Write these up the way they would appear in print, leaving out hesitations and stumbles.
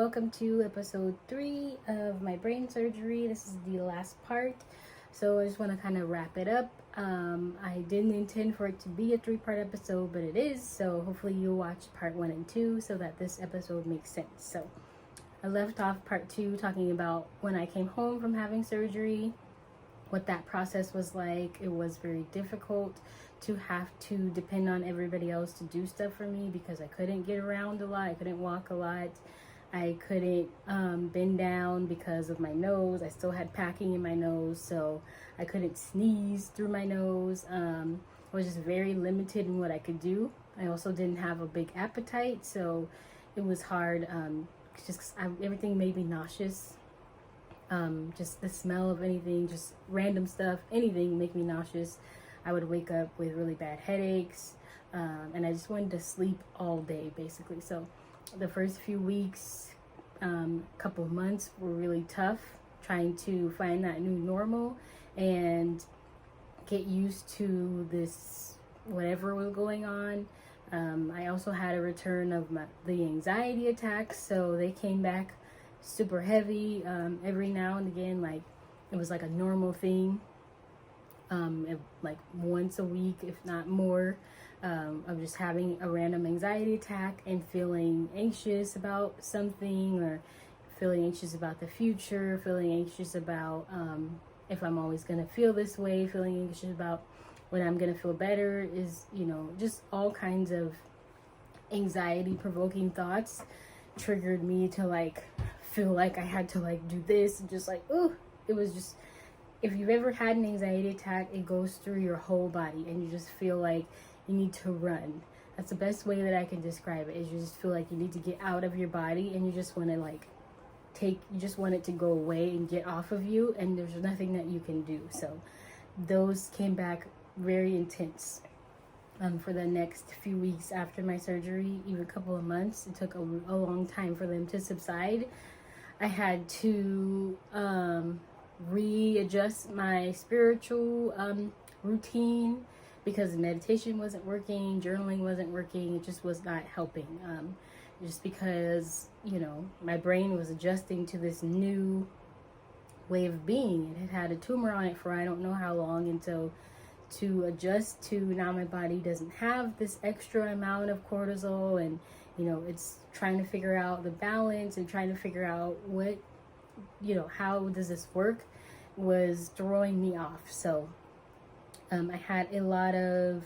welcome to episode 3 of my brain surgery. This is the last part, so I just want to kind of wrap it up. I didn't intend for it to be a 3-part episode, but it is, so hopefully you'll watch part 1 and 2 so that this episode makes sense. So I left off part 2 talking about when I came home from having surgery, what that process was like. It was very difficult to have to depend on everybody else to do stuff for me because I couldn't get around a lot. I couldn't walk a lot. I couldn't bend down because of my nose. I still had packing in my nose, so I couldn't sneeze through my nose. I was just very limited in what I could do. I also didn't have a big appetite, so it was hard. Everything made me nauseous. Just the smell of anything, just random stuff, anything make me nauseous. I would wake up with really bad headaches, and I just wanted to sleep all day, basically. So the first few weeks, couple of months were really tough, trying to find that new normal and get used to this, whatever was going on. I also had a return of the anxiety attacks, so they came back super heavy every now and again. Like it was like a normal thing, like once a week, if not more, of just having a random anxiety attack and feeling anxious about something, or feeling anxious about the future, feeling anxious about if I'm always going to feel this way, feeling anxious about when I'm going to feel better, is, just all kinds of anxiety provoking thoughts triggered me to feel like I had to do this, and just it was just, if you've ever had an anxiety attack, it goes through your whole body and you just feel like you need to run. That's the best way that I can describe it, is you just feel like you need to get out of your body and you just want to you just want it to go away and get off of you, and there's nothing that you can do. So those came back very intense for the next few weeks after my surgery, even a couple of months. It took a long time for them to subside. I had to readjust my spiritual routine because meditation wasn't working, journaling wasn't working. It just was not helping, just because my brain was adjusting to this new way of being. It had had a tumor on it for I don't know how long, and so to adjust to now my body doesn't have this extra amount of cortisol, and it's trying to figure out the balance and trying to figure out what, how does this work, was throwing me off. So I had a lot of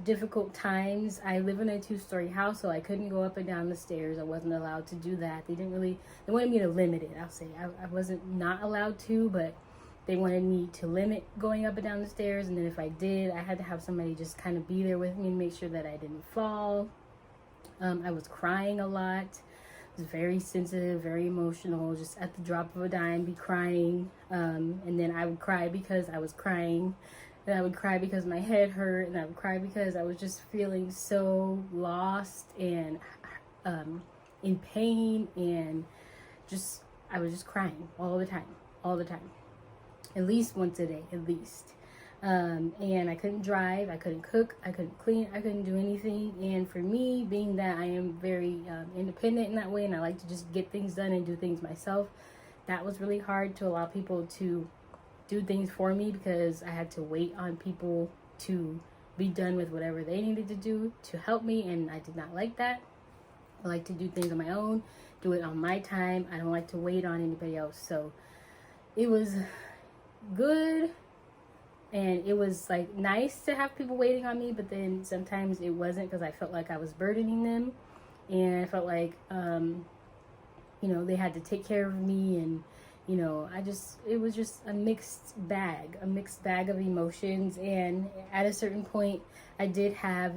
difficult times. I live in a 2-story house, so I couldn't go up and down the stairs. I wasn't allowed to do that. They wanted me to limit it. I'll say I wasn't not allowed to, but they wanted me to limit going up and down the stairs. And then if I did, I had to have somebody just kind of be there with me and make sure that I didn't fall. I was crying a lot. I was very sensitive, very emotional, just at the drop of a dime be crying. And then I would cry because I was crying. And I would cry because my head hurt. And I would cry because I was just feeling so lost and in pain. And I was just crying all the time. At least once a day, at least. And I couldn't drive, I couldn't cook, I couldn't clean, I couldn't do anything. And for me, being that I am very independent in that way, and I like to just get things done and do things myself, that was really hard, to allow people to do things for me, because I had to wait on people to be done with whatever they needed to do to help me, and I did not like that. I like to do things on my own, do it on my time. I don't like to wait on anybody else. So it was good, and it was nice to have people waiting on me, but then sometimes it wasn't, because I felt like I was burdening them, and I felt like they had to take care of me, and it was just a mixed bag of emotions. And at a certain point I did have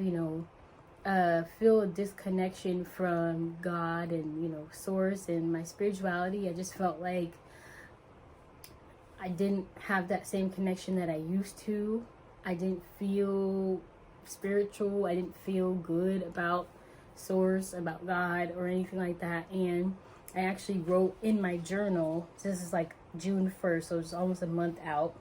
feel a disconnection from God and source and my spirituality. I just felt like I didn't have that same connection that I used to. I didn't feel spiritual. I didn't feel good about source, about God, or anything like that. And I actually wrote in my journal, this is June 1st, so it's almost a month out,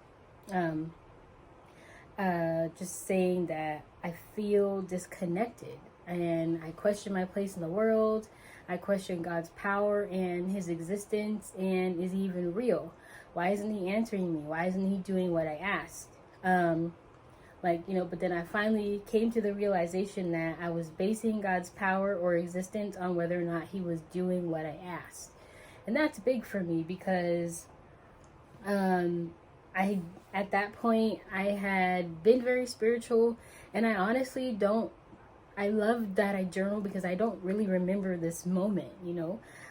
just saying that I feel disconnected. and I questioned my place in the world. I questioned God's power and his existence, and is he even real? Why isn't he answering me? Why isn't he doing what I asked? But then I finally came to the realization that I was basing God's power or existence on whether or not he was doing what I asked. And that's big for me because at that point I had been very spiritual, and I honestly I love that I journal because I don't really remember this moment,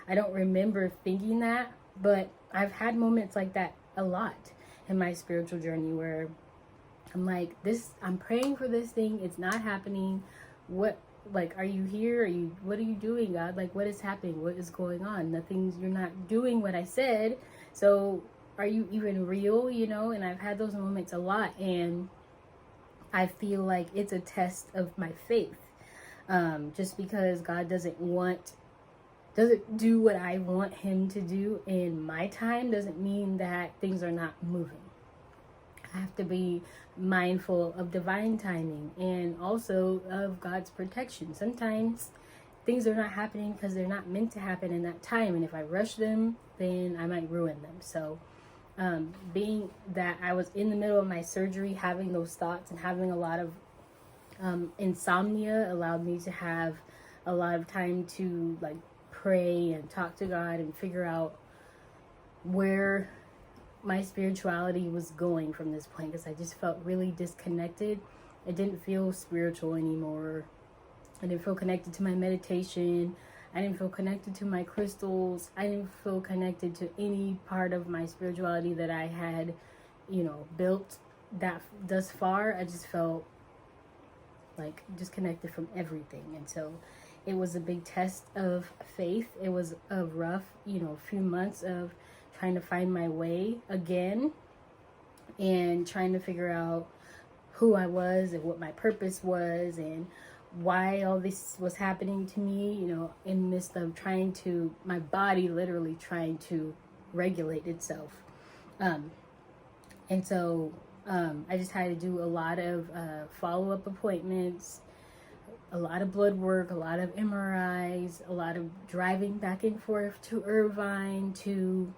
I don't remember thinking that, but I've had moments like that a lot in my spiritual journey where I'm like, I'm praying for this thing, it's not happening. What, are you here? What are you doing, God? What is happening? What is going on? You're not doing what I said. So are you even real? And I've had those moments a lot, and I feel like it's a test of my faith. Just because God doesn't do what I want him to do in my time doesn't mean that things are not moving. I have to be mindful of divine timing and also of God's protection. Sometimes things are not happening because they're not meant to happen in that time, and if I rush them, then I might ruin them. So being that I was in the middle of my surgery, having those thoughts and having a lot of insomnia allowed me to have a lot of time to pray and talk to God and figure out where my spirituality was going from this point, because I just felt really disconnected. I didn't feel spiritual anymore. I didn't feel connected to my meditation. I didn't feel connected to my crystals. I didn't feel connected to any part of my spirituality that I had, built that thus far. I just felt disconnected from everything. And so it was a big test of faith. It was a rough, few months of trying to find my way again and trying to figure out who I was and what my purpose was and why all this was happening to me, in the midst of my body literally trying to regulate itself. And so I just had to do a lot of follow-up appointments, a lot of blood work, a lot of MRIs, a lot of driving back and forth to Irvine to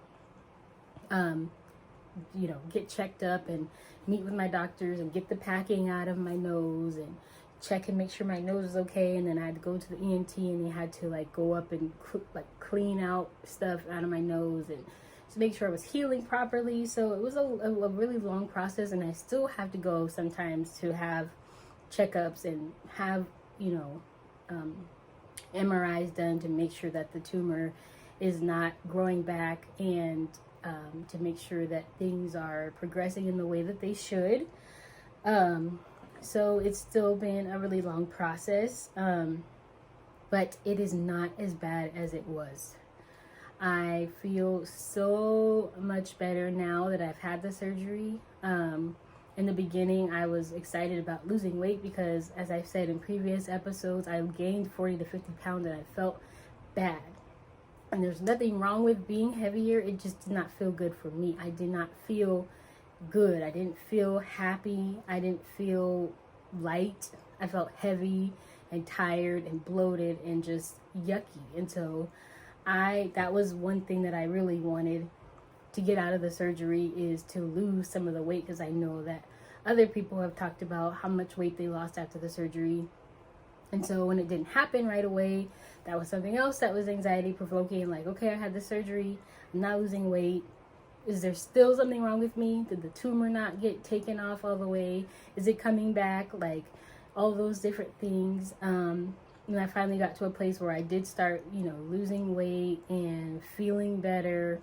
get checked up and meet with my doctors and get the packing out of my nose and check and make sure my nose is okay. And then I had to go to the ENT, and they had to go up and clean out stuff out of my nose and to make sure I was healing properly. So it was a really long process, and I still have to go sometimes to have checkups and have MRIs done to make sure that the tumor is not growing back, and to make sure that things are progressing in the way that they should. So it's still been a really long process, but it is not as bad as it was. I feel so much better now that I've had the surgery. In the beginning, I was excited about losing weight because, as I've said in previous episodes, I gained 40 to 50 pounds and I felt bad. And there's nothing wrong with being heavier. It just did not feel good for me. I did not feel good. I didn't feel happy. I didn't feel light. I felt heavy and tired and bloated and just yucky. And so that was one thing that I really wanted to get out of the surgery, is to lose some of the weight, because I know that other people have talked about how much weight they lost after the surgery. And so when it didn't happen right away, that was something else that was anxiety provoking. Okay, I had the surgery, I'm not losing weight. Is there still something wrong with me? Did the tumor not get taken off all the way? Is it coming back? All those different things. And I finally got to a place where I did start, losing weight and feeling better.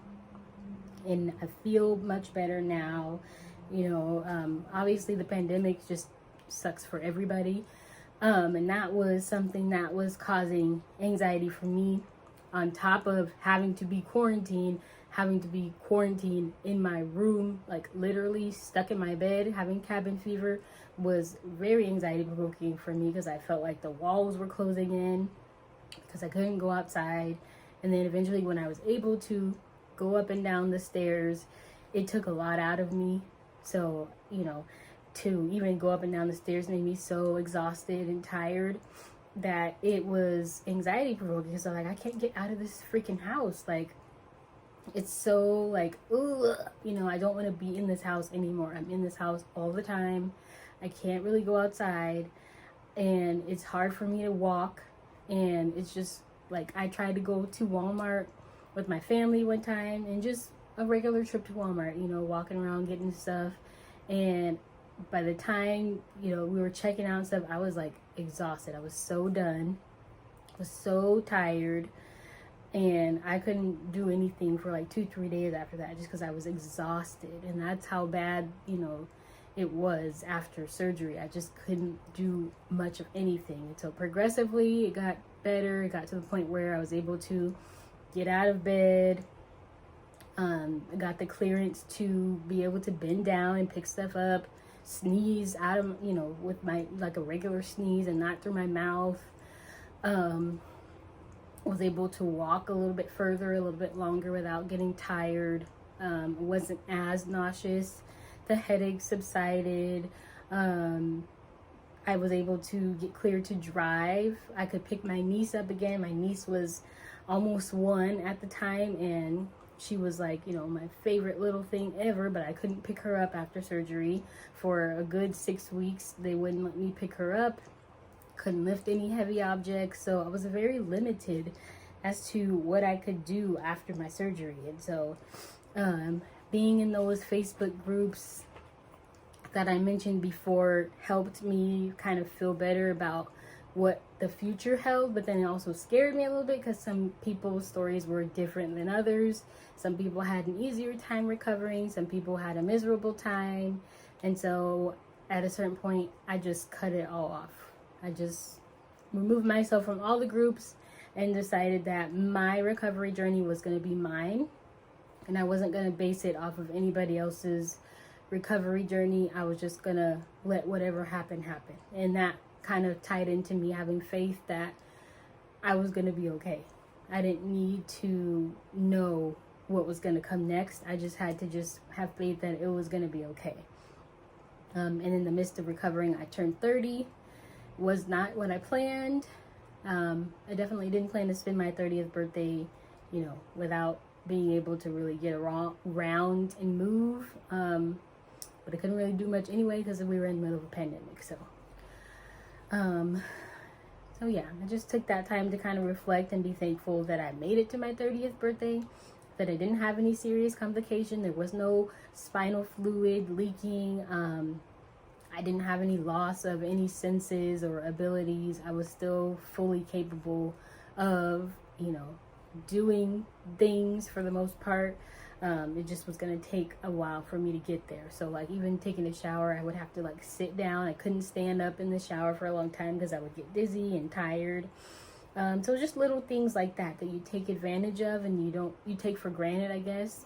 And I feel much better now. Obviously the pandemic just sucks for everybody. And that was something that was causing anxiety for me, on top of having to be quarantined in my room, literally stuck in my bed, having cabin fever, was very anxiety provoking for me, because I felt like the walls were closing in, because I couldn't go outside. And then eventually when I was able to go up and down the stairs, it took a lot out of me. So, to even go up and down the stairs made me so exhausted and tired that it was anxiety provoking, because I'm like, I can't get out of this freaking house. Like, it's so like, ugh, you know, I don't want to be in this house anymore. I'm in this house all the time. I can't really go outside, and it's hard for me to walk. And it's just like, I tried to go to Walmart with my family one time, and just a regular trip to Walmart, you know, walking around getting stuff. And by the time, you know, we were checking out stuff, I was like exhausted. I was so done. I was so tired. And I couldn't do anything for like 2-3 days after that, just because I was exhausted. And that's how bad, you know, it was after surgery. I just couldn't do much of anything until progressively it got better. It got to the point where I was able to get out of bed. I got the clearance to be able to bend down and pick stuff up, sneeze out of, you know, with my, like a regular sneeze and not through my mouth. Was able to walk a little bit further, a little bit longer without getting tired. Wasn't as nauseous. The headache subsided. I was able to get clear to drive. I could pick my niece up again. My niece was almost 1 at the time, and she was like, you know, my favorite little thing ever, but I couldn't pick her up after surgery. For a good 6 weeks, they wouldn't let me pick her up. Couldn't lift any heavy objects, so I was very limited as to what I could do after my surgery. And so being in those Facebook groups that I mentioned before helped me kind of feel better about what the future held, but then it also scared me a little bit, because some people's stories were different than others. Some people had an easier time recovering, some people had a miserable time. And so at a certain point, I just cut it all off. I just removed myself from all the groups and decided that my recovery journey was going to be mine, and I wasn't going to base it off of anybody else's recovery journey. I was just going to let whatever happen. And that kind of tied into me having faith that I was going to be okay. I didn't need to know what was going to come next. I just had to just have faith that it was going to be okay. And in the midst of recovering, I turned 30. Was not what I planned. I definitely didn't plan to spend my 30th birthday, you know, without being able to really get around and move. But I couldn't really do much anyway, because we were in the middle of a pandemic. So yeah, I just took that time to kind of reflect and be thankful that I made it to my 30th birthday, that I didn't have any serious complication. There was no spinal fluid leaking. I didn't have any loss of any senses or abilities. I was still fully capable of, you know, doing things for the most part. It just was going to take a while for me to get there. So like, even taking a shower, I would have to like sit down. I couldn't stand up in the shower for a long time because I would get dizzy and tired. So just little things like that you take advantage of, and you take for granted, I guess.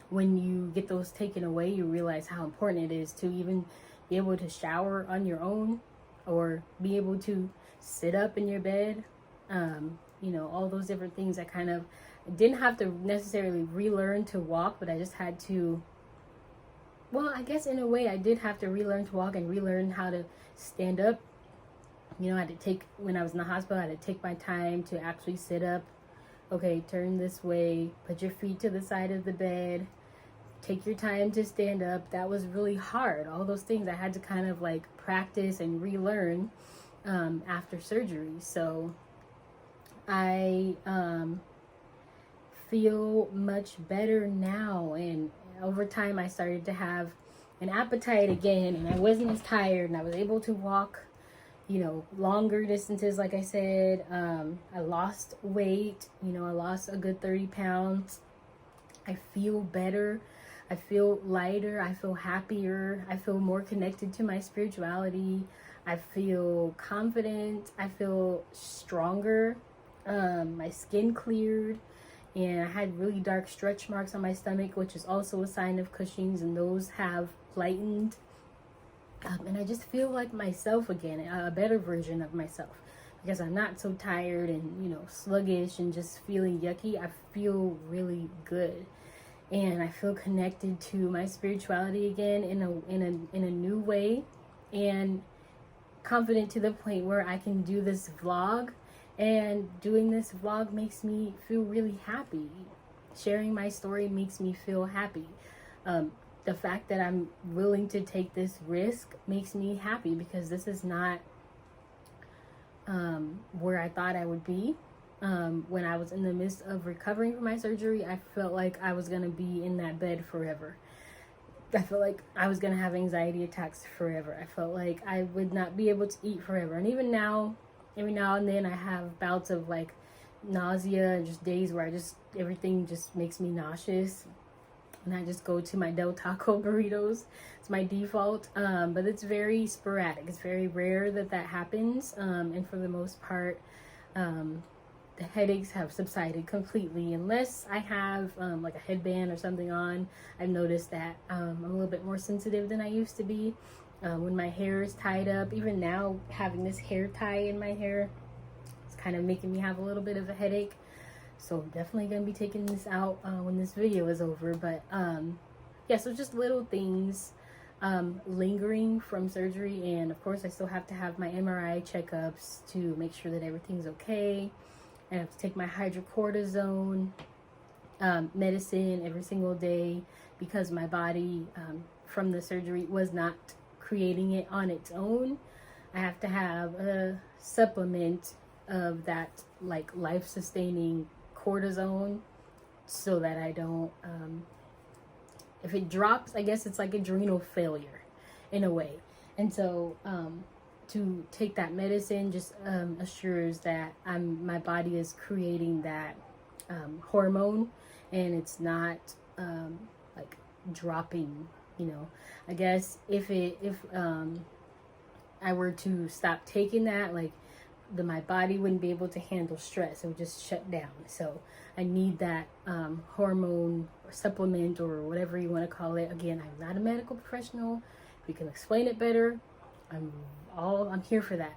When you get those taken away, you realize how important it is to even be able to shower on your own, or be able to sit up in your bed. You know, all those different things. I kind of didn't have to necessarily relearn to walk, but I just had to, well, I guess in a way I did have to relearn to walk and relearn how to stand up. You know, I had to when I was in the hospital, I had to take my time to actually sit up. Okay, turn this way, put your feet to the side of the bed, take your time to stand up. That was really hard. All those things I had to kind of like practice and relearn after surgery. So I feel much better now, and over time I started to have an appetite again, and I wasn't as tired, and I was able to walk, you know, longer distances. Like I said, I lost weight. You know, I lost a good 30 pounds. I feel better. I feel lighter. I feel happier. I feel more connected to my spirituality. I feel confident. I feel stronger. My skin cleared, and I had really dark stretch marks on my stomach, which is also a sign of Cushing's, and those have lightened. And I just feel like myself again, a better version of myself, because I'm not so tired and, you know, sluggish and just feeling yucky. I feel really good, and I feel connected to my spirituality again in a new way. And confident to the point where I can do this vlog, and doing this vlog makes me feel really happy. Sharing my story makes me feel happy. The fact that I'm willing to take this risk makes me happy, because this is not where I thought I would be. When I was in the midst of recovering from my surgery, I felt like I was gonna be in that bed forever. I felt like I was gonna have anxiety attacks forever. I felt like I would not be able to eat forever. And even now, every now and then I have bouts of like nausea, and just days where everything just makes me nauseous. And I just go to my Del Taco burritos. It's my default. But it's very sporadic. It's very rare that happens. And for the most part, the headaches have subsided completely, unless I have like a headband or something on. I've noticed that I'm a little bit more sensitive than I used to be. When my hair is tied up, even now having this hair tie in my hair, it's kind of making me have a little bit of a headache. So I'm definitely going to be taking this out when this video is over. But yeah, so just little things lingering from surgery. And of course I still have to have my MRI checkups to make sure that everything's okay. I have to take my hydrocortisone medicine every single day, because my body from the surgery was not creating it on its own. I have to have a supplement of that like life-sustaining cortisone, so that I don't, if it drops, I guess it's like adrenal failure in a way. And so to take that medicine just assures that my body is creating that hormone, and it's not like dropping, you know. I guess if I were to stop taking that, like my body wouldn't be able to handle stress. It would just shut down. So I need that hormone or supplement, or whatever you want to call it. Again, I'm not a medical professional. If you can explain it better, I'm here for that.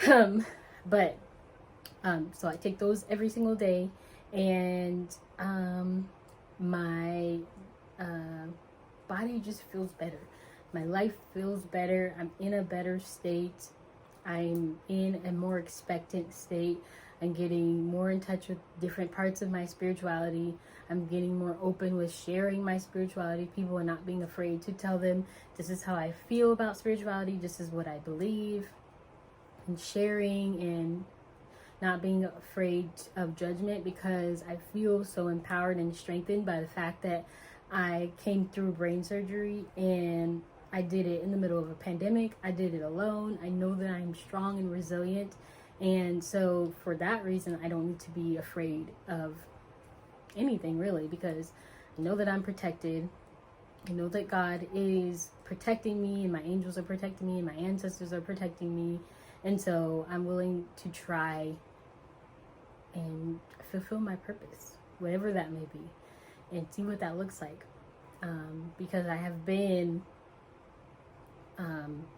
So I take those every single day, and my body just feels better. My life feels better. I'm in a better state. I'm in a more expectant state. I'm getting more in touch with different parts of my spirituality. I'm getting more open with sharing my spirituality. People are not being afraid to tell them, this is how I feel about spirituality. This is what I believe. And sharing, and not being afraid of judgment, because I feel so empowered and strengthened by the fact that I came through brain surgery, and I did it in the middle of a pandemic. I did it alone. I know that I'm strong and resilient. And so for that reason, I don't need to be afraid of anything, really, because I know that I'm protected. I know that God is protecting me, and my angels are protecting me, and my ancestors are protecting me. And so I'm willing to try and fulfill my purpose, whatever that may be, and see what that looks like. Because I have been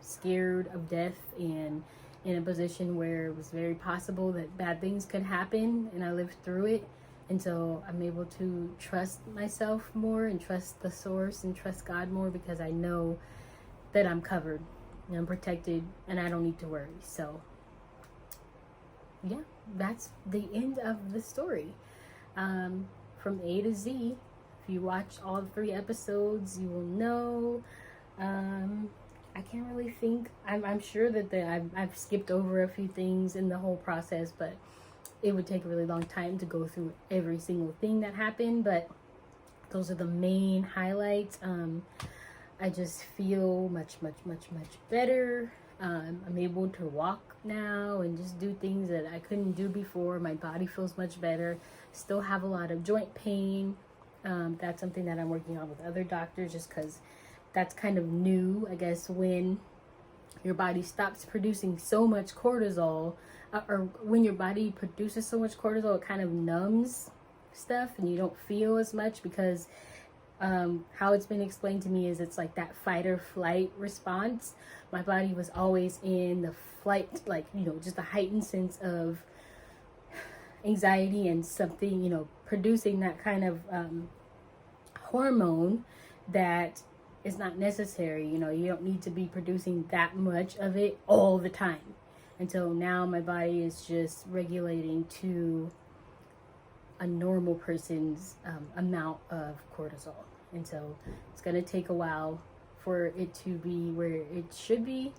scared of death, and in a position where it was very possible that bad things could happen, and I lived through it. And so I'm able to trust myself more, and trust the source, and trust God more, because I know that I'm covered and I'm protected, and I don't need to worry. So yeah, that's the end of the story. From A to Z. If you watch all 3 episodes, you will know. I can't really think. I'm sure that I've skipped over a few things in the whole process, but it would take a really long time to go through every single thing that happened. But those are the main highlights. I just feel much better. I'm able to walk now and just do things that I couldn't do before. My body feels much better. Still have a lot of joint pain. That's something that I'm working on with other doctors, just because that's kind of new, I guess, when your body stops producing so much cortisol, or when your body produces so much cortisol, it kind of numbs stuff, and you don't feel as much, because how it's been explained to me is it's like that fight or flight response. My body was always in the flight, like, you know, just a heightened sense of anxiety and something, you know, producing that kind of hormone that it's not necessary. You know, you don't need to be producing that much of it all the time. And so now my body is just regulating to a normal person's amount of cortisol. And so it's going to take a while for it to be where it should be.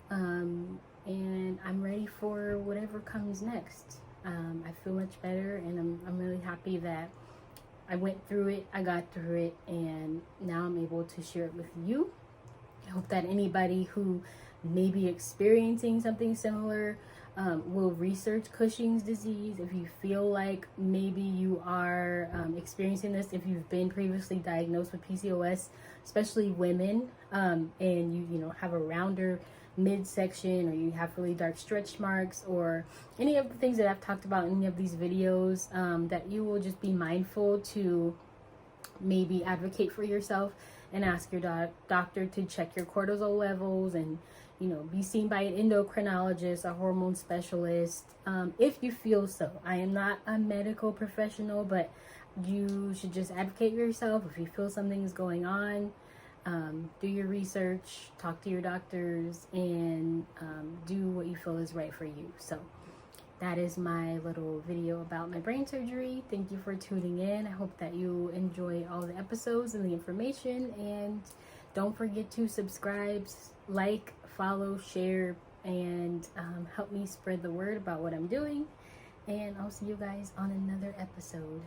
And I'm ready for whatever comes next. I feel much better, and I'm really happy that I went through it, I got through it, and now I'm able to share it with you. I hope that anybody who may be experiencing something similar will research Cushing's disease. If you feel like maybe you are experiencing this, if you've been previously diagnosed with PCOS, especially women, and you know, have a rounder midsection, or you have really dark stretch marks, or any of the things that I've talked about in any of these videos, that you will just be mindful to maybe advocate for yourself and ask your doctor to check your cortisol levels, and you know, be seen by an endocrinologist, a hormone specialist, if you feel so. I am not a medical professional, but you should just advocate for yourself. If you feel something is going on, do your research, talk to your doctors, and do what you feel is right for you. So that is my little video about my brain surgery. Thank you for tuning in. I hope that you enjoy all the episodes and the information, and don't forget to subscribe, like, follow, share, and help me spread the word about what I'm doing. And I'll see you guys on another episode.